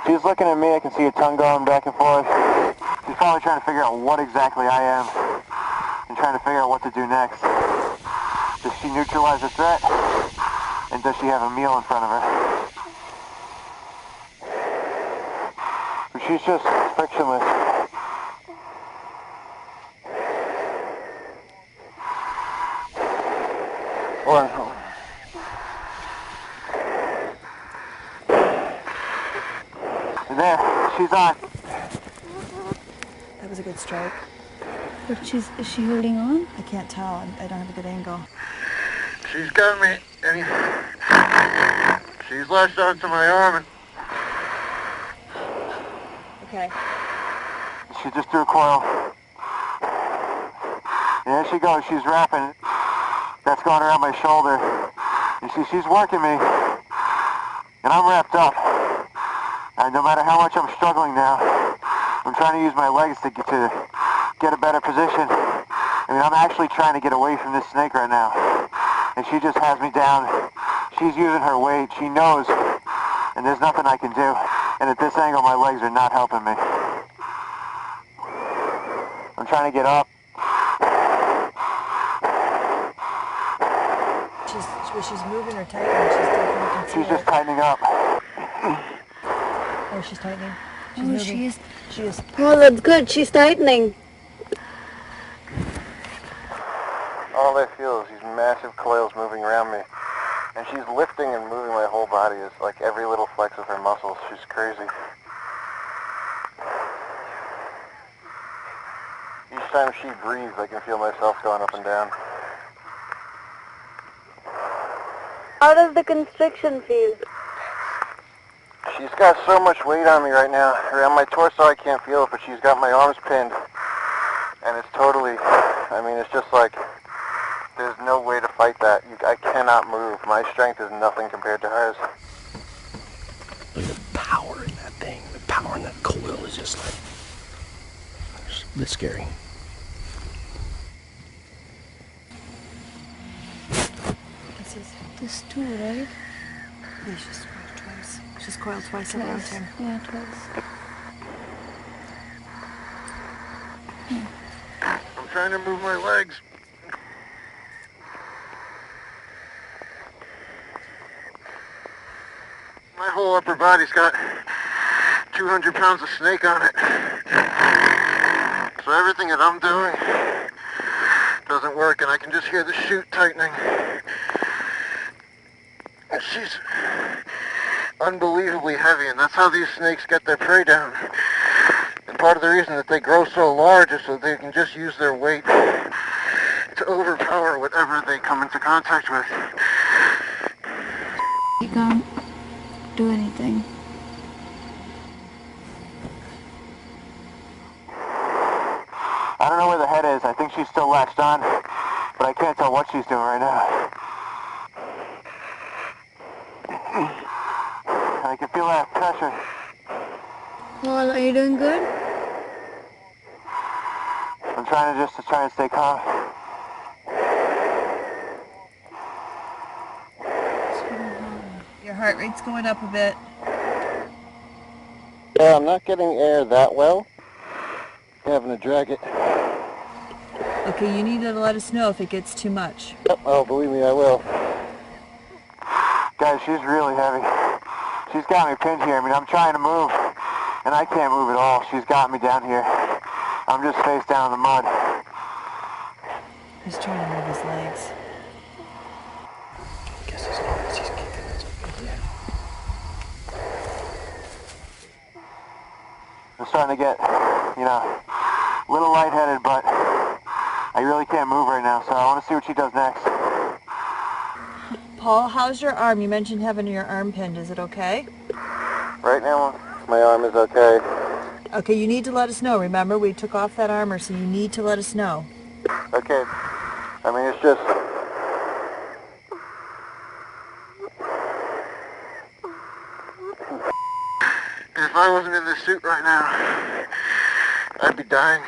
She's looking at me. I can see her tongue going back and forth. She's probably trying to figure out what exactly I am and trying to figure out what to do next. Does she neutralize the threat? And does she have a meal in front of her? But she's just frictionless. And there, she's on. That was a good strike. But is she holding on? I can't tell. I don't have a good angle. She's got me. She's lashed onto my arm. Okay. She just threw a coil. And there she goes. She's wrapping. That's going around my shoulder. You see, she's working me. And I'm wrapped up. And no matter how much I'm struggling now, I'm trying to use my legs to get a better position. I mean, I'm actually trying to get away from this snake right now. And she just has me down. She's using her weight. She knows. And there's nothing I can do. And at this angle, my legs are not helping me. I'm trying to get up. She's moving or tightening. She's definitely She's just tightening up. Oh, she's tightening. She's Oh, moving. she is. Oh, that's good. She's tightening. All I feel is these massive coils moving around me. And she's lifting and moving my whole body. It's like every little flex of her muscles. She's crazy. Each time she breathes, I can feel myself going up and down. How does the constriction feel? She's got so much weight on me right now. Around my torso I can't feel it, but she's got my arms pinned. And it's totally, I mean, it's just like, there's no way to fight that. I cannot move. My strength is nothing compared to hers. Look at the power in that thing. The power in that coil is just like, it's a bit scary. There's two, right? Yeah, she's coiled twice. She's coiled twice around him. Yeah, twice. I'm trying to move my legs. My whole upper body's got 200 pounds of snake on it. So everything that I'm doing doesn't work, and I can just hear the chute tightening. She's unbelievably heavy, and that's how these snakes get their prey down. And part of the reason that they grow so large is so they can just use their weight to overpower whatever they come into contact with. You can't do anything. I don't know where the head is. I think she's still latched on, but I can't tell what she's doing right now. I can feel that pressure. Paul, are you doing good? I'm trying to try and stay calm. Your heart rate's going up a bit. Yeah, I'm not getting air that well. I'm having to drag it. Okay, you need to let us know if it gets too much. Yep, oh, believe me, I will. Guys, she's really heavy. She's got me pinned here. I mean, I'm trying to move, and I can't move at all. She's got me down here. I'm just face down in the mud. He's trying to move his legs. I guess as long as he's kicking, it's okay. Yeah. I'm starting to get, a little lightheaded, but I really can't move right now, so I want to see what she does next. Paul, how's your arm? You mentioned having your arm pinned. Is it okay? Right now, my arm is okay. Okay, you need to let us know. Remember, we took off that armor, so you need to let us know. Okay. I mean, it's just... If I wasn't in this suit right now, I'd be dying.